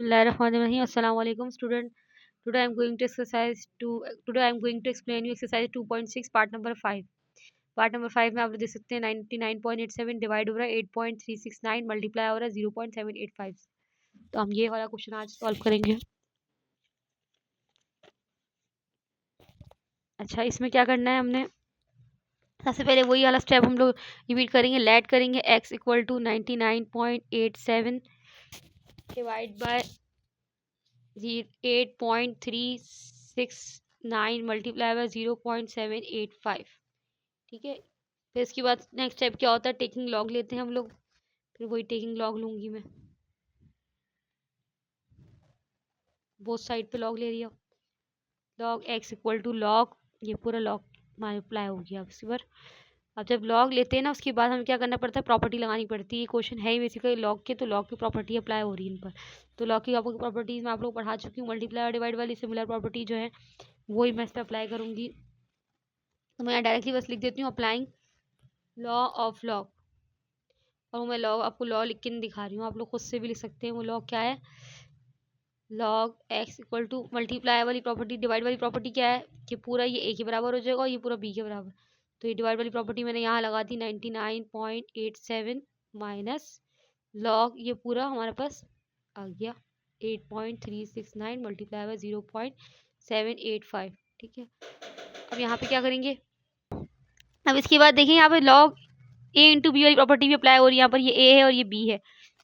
Bismillahirrahmanirrahim. Assalamu alaikum, student. Today I am going to explain you exercise 2.6 part number 5. Part number 5 में आप लोग देख सकते हैं 99.87 डिवाइड हो रहा है 8.369 मल्टीप्लाई हो रहा है 0.785। तो हम ये वाला क्वेश्चन आज सॉल्व करेंगे। अच्छा, इसमें क्या करना है, हमने सबसे पहले वही वाला स्टेप हम लोग रिपीट करेंगे। लेट करेंगे x equal to 99.87 divide by 8.369 multiply by 0.785। ठीक है, फिर इसके बाद नेक्स्ट स्टेप क्या होता है, टेकिंग लॉग लेते हैं हम लोग। फिर वही टेकिंग लॉग लूंगी मैं, बोथ साइड पे लॉग ले रही हूँ। Log x equal to log, ये पूरा लॉग मल्टीप्लाई हो गया। इसके बाद अब जब लॉग लेते हैं ना, उसके बाद हमें क्या करना पड़ता है, प्रॉपर्टी लगानी पड़ती है। ये क्वेश्चन है ही बेसिकली लॉग के, तो लॉग की प्रॉपर्टी अप्लाई हो रही है इन पर। तो लॉग की आपको प्रॉपर्टीज मैं आप लोग पढ़ा चुकी हूँ। मल्टीप्लाई और डिवाइड वाली सिमिलर प्रॉपर्टी जो है वही मैं इस पर अप्लाई करूँगी। तो मैं डायरेक्टली बस लिख देती हूँ अप्लाइंग लॉ ऑफ लॉग, और मैं लॉग आपको लॉ लिख के नहीं दिखा रही हूँ, आप लोग खुद से भी लिख सकते हैं। वो लॉग क्या है, log x equal to multiply वाली प्रॉपर्टी, डिवाइड वाली प्रॉपर्टी क्या है कि पूरा ये ए के बराबर हो जाएगा और ये पूरा बी के बराबर। तो ये डिवाइड वाली प्रॉपर्टी मैंने यहाँ लगा दी 99.87 माइनस लॉग, ये पूरा हमारे पास आ गया 8.369 मल्टीप्लाई बाय 0.785। ठीक है, अब यहाँ पे क्या करेंगे, अब इसके बाद देखिए यहाँ पे लॉग ए इंटू बी वाली प्रॉपर्टी भी अप्लाई हो रही है। यहाँ पर ये ए है और ये बी है,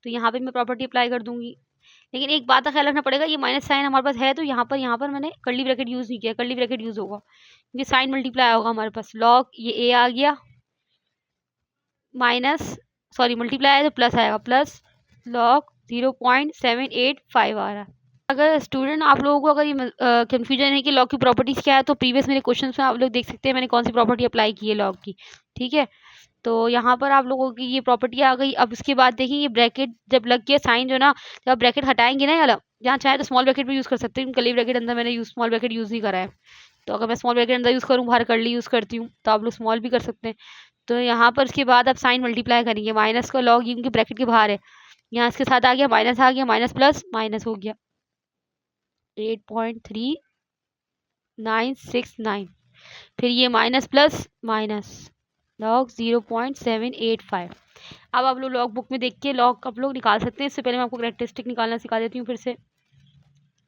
तो यहाँ पे मैं प्रॉपर्टी अप्लाई कर दूंगी। लेकिन एक बात का ख्याल रखना पड़ेगा, ये माइनस साइन हमारे पास है, तो यहाँ पर मैंने कर्ली ब्रैकेट यूज़ नहीं किया। कर्ली ब्रैकेट यूज़ होगा क्योंकि साइन मल्टीप्लाई होगा हमारे पास। लॉग ये ए आ गया माइनस, सॉरी मल्टीप्लाई है तो प्लस आएगा, प्लस लॉग 0.785 आ रहा है। अगर स्टूडेंट आप लोगों को अगर ये कन्फ्यूजन है कि लॉग की प्रॉपर्टीज़ क्या है, तो प्रीवियस मेरे क्वेश्चन में आप लोग देख सकते हैं मैंने कौन सी प्रॉपर्टी अप्लाई की है लॉग की। ठीक है, तो यहाँ पर आप लोगों की ये प्रॉपर्टी आ गई। अब इसके बाद देखिए ये ब्रैकेट जब लग गया साइन जो ना, जब आप ब्रैकेट हटाएंगे ना, या जहाँ चाहे तो स्मॉल ब्रैकेट भी यूज़ कर सकते हैं। कर्ली ब्रैकेट अंदर मैंने स्मॉल ब्रैकेट यूज़ नहीं करा है, तो अगर मैं स्मॉल ब्रैकेट अंदर यूज़ करूँ, बाहर कर्ली यूज़ करती हूँ, तो आप लोग स्मॉल भी कर सकते हैं। तो यहाँ पर इसके बाद आप साइन मल्टीप्लाई करेंगे, माइनस का लॉग इनके ब्रैकेट के बाहर है, यहाँ इसके साथ आ गया माइनस, आ गया माइनस प्लस माइनस हो गया 8.3969। फिर ये माइनस प्लस माइनस लॉग 0.785। अब आप लोग लॉग बुक में देख के लॉग आप लोग निकाल सकते हैं। इससे पहले मैं आपको कैरेक्टरिस्टिक निकालना सिखा देती हूँ फिर से।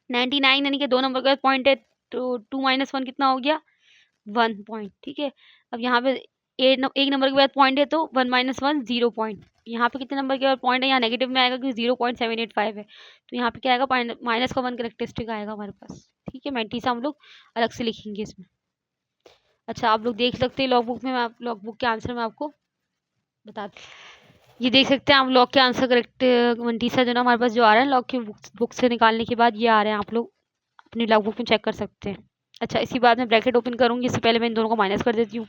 99 यानी कि 2 नंबर का पॉइंट है, तो 2 माइनस 1 कितना हो गया, 1 पॉइंट। ठीक है, अब यहाँ पे एक नंबर के बाद पॉइंट है, तो 1 माइनस 1 0 पॉइंट। यहाँ पे कितने नंबर के बाद पॉइंट है, यहाँ नेगेटिव में आएगा क्योंकि 0.785 है, तो यहाँ पे क्या आएगा, माइनस का 1 कैरेक्टरिस्टिक आएगा हमारे पास। ठीक है, मैंटीसा हम लोग अलग से लिखेंगे इसमें। अच्छा, आप लोग देख सकते हैं लॉग बुक में, आप लॉग बुक के आंसर में आपको बताते, ये देख सकते हैं आप लॉग के आंसर करेक्ट मंटीसा जो ना हमारे पास जो आ रहा है लॉग की बुक से निकालने के बाद ये आ रहे हैं, आप लोग अपनी लॉग बुक में चेक कर सकते हैं। अच्छा, इसी बाद में ब्रैकेट ओपन करूँगी, इससे पहले मैं इन दोनों को माइनस कर देती हूँ,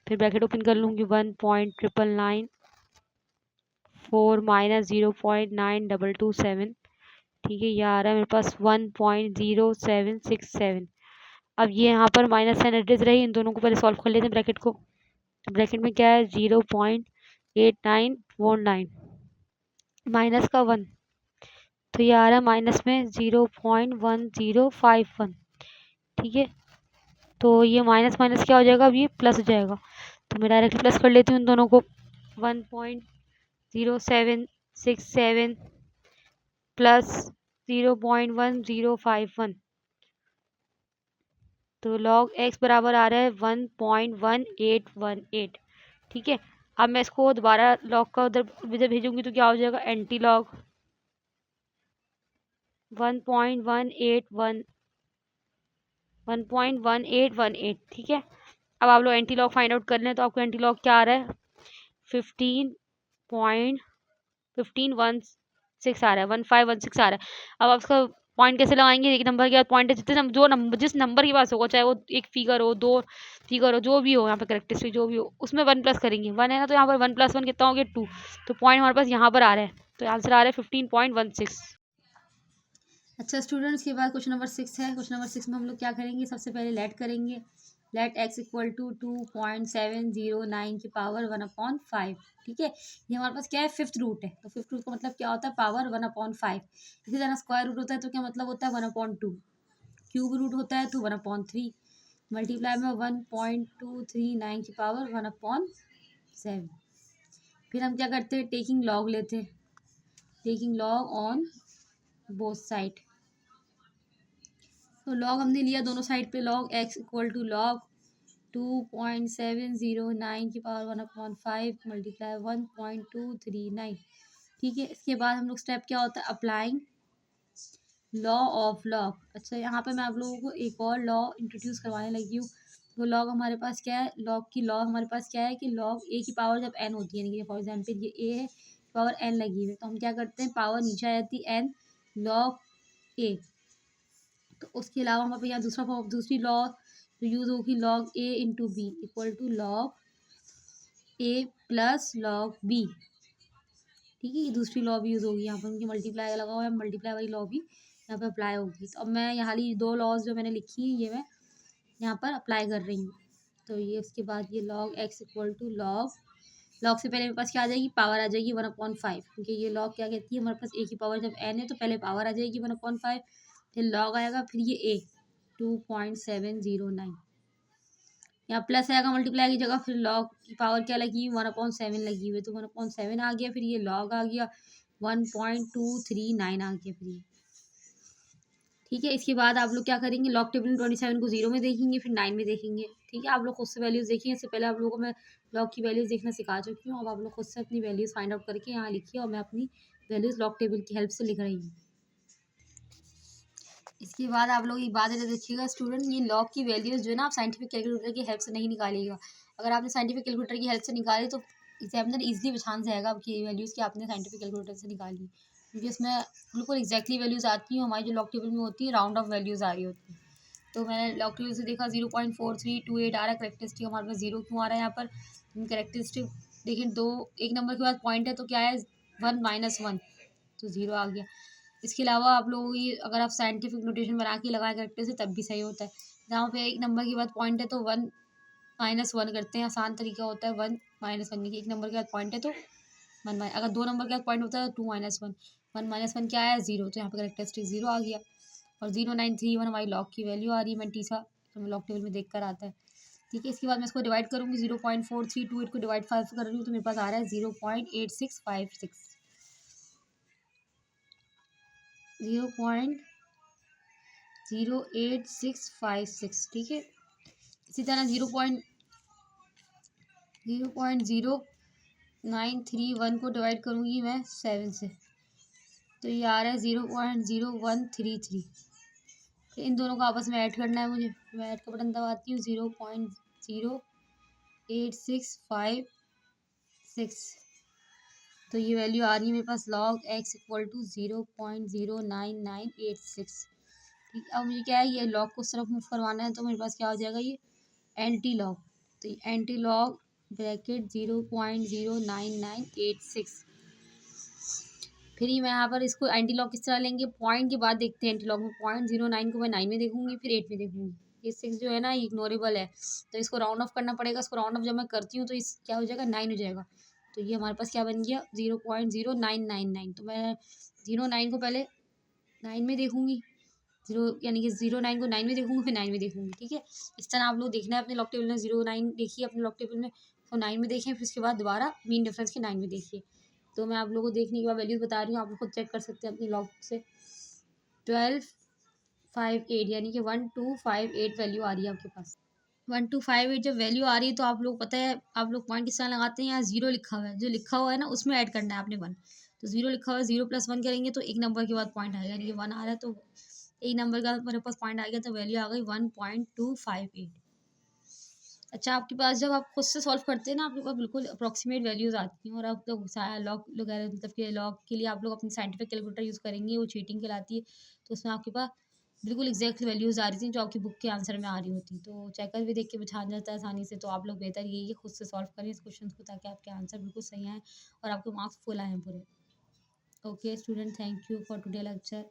फिर ब्रैकेट ओपन कर लूँगी 1.994 माइनस 0.9227। ठीक है, ये आ रहा है मेरे पास 1.0767। अब ये यहाँ पर माइनस साइन एड्रेस रही, इन दोनों को पहले सॉल्व कर लेते हैं ब्रैकेट को। तो ब्रैकेट में क्या है, 0.8949 माइनस का 1, तो ये आ रहा है माइनस में 0.1051। ठीक है, तो ये माइनस माइनस क्या हो जाएगा, अब ये प्लस हो जाएगा, तो मैं डायरेक्टली प्लस कर लेती हूँ इन दोनों को। 1.0767 प्लस 0.1051, तो लॉग एक्स बराबर आ रहा है 1.1818। ठीक है, अब मैं इसको दोबारा लॉग का उधर भेजूंगी तो क्या हो जाएगा, एंटी लॉग 1.1818। ठीक है, अब आप लोग एंटी लॉग फाइंड आउट कर लें, तो आपको एंटी लॉग क्या आ रहा है, 15.1516 आ रहा है, 1516 आ रहा है। अब आप उसका पॉइंट कैसे लगाएंगे, एक नंबर के बाद पॉइंट है, जितने जो नंबर जिस नंबर के पास होगा, चाहे वो एक फिगर हो, दो फिगर हो, जो भी हो यहाँ पे करेक्टरिस्टिक जो भी हो, उसमें 1 प्लस करेंगे। 1 है ना, तो यहाँ पर 1 + 1 कितना हो गया, 2। तो पॉइंट हमारे पास यहाँ पर आ रहा है, तो आंसर आ रहा है 15.16। अच्छा स्टूडेंट्स, के बाद क्वेश्चन नंबर 6 है। क्वेश्चन नंबर 6 में हम लोग क्या करेंगे, सबसे पहले लेट करेंगे लेट x इक्वल टू 2.709 की पावर 1/5। ठीक है, ये हमारे पास क्या है, फिफ्थ रूट है, तो फिफ्थ रूट का मतलब क्या होता है, पावर 1/5। इसी तरह स्क्वायर रूट होता है तो क्या मतलब होता है, 1/2। क्यूब रूट होता है तो 1/3, मल्टीप्लाई में 1.239 की पावर 1/7। फिर हम क्या करते हैं, टेकिंग लॉग लेते हैं, taking log on both side. तो लॉग हमने लिया दोनों साइड पे, log x equal to log 2.709 की पावर 1/5 मल्टीप्लाई 1.239। ठीक है, इसके बाद हम लोग स्टेप क्या होता है, अप्लाइंग लॉ ऑफ लॉग। अच्छा, यहाँ पे मैं आप लोगों को एक और लॉ इंट्रोड्यूस करवाने लगी हूँ। वो लॉग हमारे पास क्या है, लॉग की लॉ हमारे पास क्या है कि लॉग ए की पावर जब एन होती है, यानी कि फॉर एग्जाम्पल ये ए है, पावर एन लगी हुई है, तो हम क्या करते हैं, पावर नीचे आ जाती है एन, लॉग ए। तो उसके अलावा हमारे यहाँ दूसरी लॉ जो यूज़ होगी, log a into b equal to log a plus log b. ठीक है, ये दूसरी लॉ भी यूज़ होगी, यहाँ पर उनकी मल्टीप्लाई लगा हुआ है, मल्टीप्लाई वाली लॉ भी यहाँ पर अप्लाई होगी। तो अब मैं यहाँ वाली दो लॉज जो मैंने लिखी है ये मैं यहाँ पर अप्लाई कर रही हूँ। तो ये उसके बाद ये log x equal to log, log से पहले मेरे पास क्या आ जाएगी, पावर आ जाएगी 1/5, क्योंकि ये लॉग क्या कहती है, हमारे पास ए की पावर जब एन है तो पहले पावर आ जाएगी 1/5, फिर लॉग आएगा, फिर ये ए 2.709, यहाँ प्लस आएगा मल्टीप्लाई की जगह, फिर लॉग की पावर क्या लगी, 1/7 लगी हुई, तो 1/7 आ गया, फिर ये लॉग आ गया 1.239 आ गया फिर ये। ठीक है, इसके बाद आप लोग क्या करेंगे, लॉग टेबल में 27 को 0 में देखेंगे, फिर 9 में देखेंगे। ठीक है, आप लोग खुद से वैल्यूज़ देखेंगे, इससे पहले आप लोगों को मैं लॉग की वैल्यूज़ देखना सिखा चुकी हूँ। अब आप लोग खुद से अपनी वैल्यूज़ फाइंड आउट करके यहाँ लिखिए, और मैं अपनी वैल्यूज़ लॉग टेबल की हेल्प से लिख रही हूँ। इसके बाद आप लोग एक बात है देखिएगा स्टूडेंट, ये लॉग की वैल्यूज़ जो है ना, आप साइंटिफिक कैलकुलेटर की हेल्प से नहीं निकालिएगा। अगर आपने साइंटिफिक कैलकुलेटर की हेल्प से निकाली तो एग्जामिनर ईजिली पहचान जाएगा आपकी वैल्यूज़ की आपने साइंटिफिक कैलकुलेटर से निकाली, क्योंकि इसमें बिल्कुल एग्जैक्टली वैल्यूज़ आती हैं। हमारी जो लॉग टेबल में होती है राउंड ऑफ वैल्यूज़ आ रही होती है। तो मैंने लॉग टेबल से देखा 0.4328 आ रहा है, करेक्टरिस्टिक हमारे पास 0 क्यों आ रहा है यहाँ पर, करेक्टरिस्टिक देखिए, दो एक नंबर के बाद पॉइंट है तो क्या है, 1 - 1, तो 0 आ गया। इसके अलावा आप लोगों की अगर आप साइंटिफिक नोटेशन बना के लगाए करेक्टर से तब भी सही होता है। जहाँ पे एक नंबर के बाद पॉइंट है तो 1 - 1 करते हैं, आसान तरीका होता है 1 - 1 की। एक नंबर के बाद पॉइंट है तो अगर दो नंबर के बाद पॉइंट होता है तो 2 - 1, 1 - 1 क्या है, 0, तो यहाँ पे करेक्टरिस्टिक 0 आ गया। और 0931 हमारी लॉग की वैल्यू आ रही है, मैंटीसा हमें लॉग टेबल में देख कर आता है। ठीक है, इसके बाद मैं इसको डिवाइड करूँगी, 0.4328 को डिवाइड 5 कर रही हूँ तो मेरे पास आ रहा है 0.8656, 0.08656। ठीक है, इसी तरह 0.0931 को डिवाइड करूँगी मैं 7 से, तो ये आ रहा है 0.0133। इन दोनों को आपस में ऐड करना है मुझे, मैं ऐड का बटन दबाती हूँ, 0.08656। तो ये वैल्यू आ रही है मेरे पास, लॉग एक्स इक्वल टू 0.09986। ठीक, अब मुझे क्या है, ये लॉग को सिर्फ मूव करवाना है, तो मेरे पास क्या हो जाएगा, ये एंटी लॉग। तो ये एंटी लॉग ब्रैकेट 0.09986। फिर ही मैं यहाँ पर इसको एंटी लॉग किस तरह लेंगे, पॉइंट के बाद देखते हैं। एंटी लॉग में 0.09 को मैं 9 में देखूंगी, फिर 8 में देखूंगी। ये 6 जो है ना इग्नोरेबल है, तो इसको राउंड ऑफ करना पड़ेगा। इसको राउंड ऑफ जब मैं करती हूँ तो इस क्या हो जाएगा, 9 हो जाएगा। तो ये हमारे पास क्या बन गया, 0.0999। तो मैं 0.9 को पहले 9 में देखूंगी, 0 यानी कि 0.9 को 9 में देखूंगी, फिर 9 में देखूंगी। ठीक है, इस तरह आप लोग देखना है अपने लॉग टेबल में, 0.9 देखिए अपने लॉग टेबल में, तो 9 में देखें, फिर उसके बाद दोबारा मीन डिफरेंस के 9 में देखिए। तो मैं आप लोगों को देखने के बाद वैल्यूज बता रही हूँ, आप लोग खुद चेक कर सकते हैं अपनी लॉग से। 1258 यानी कि 1258 वैल्यू आ रही है आपके पास। 1258 जब वैल्यू आ रही है तो आप लोग पता है आप लोग पॉइंट किस तरह लगाते हैं, यहाँ 0 लिखा हुआ है, जो लिखा हुआ है ना उसमें ऐड करना है आपने 1। तो 0 लिखा हुआ है, 0 + 1 करेंगे तो एक नंबर के बाद पॉइंट आएगा, यानी कि 1 आ रहा है तो एक नंबर का मेरे पास पॉइंट आ गया, तो वैल्यू आ गई 1.258। अच्छा, आपके पास जब आप खुद से सॉल्व करते हैं ना, आप लोग को बिल्कुल अप्रॉक्सीमेट वैल्यूज़ आती हैं, और आप लोग लॉग वगैरह मतलब कि लॉग के लिए आप लोग अपनी साइंटिफिक कैलकुलेटर यूज़ करेंगे, वो चीटिंग कहलाती है। तो उसमें आपके पास बिल्कुल एग्जैक्ट वैल्यूज़ आ रही थी जो आपकी बुक के आंसर में आ रही होती। तो चेकर भी देख के पहचान जाता है आसानी से। तो आप लोग बेहतर यही है खुद से सॉल्व करें इस क्वेश्चन को, ताकि आपके आंसर बिल्कुल सही आएँ और आपके मार्क्स फुल आएँ पूरे। Okay student, thank you for today lecture.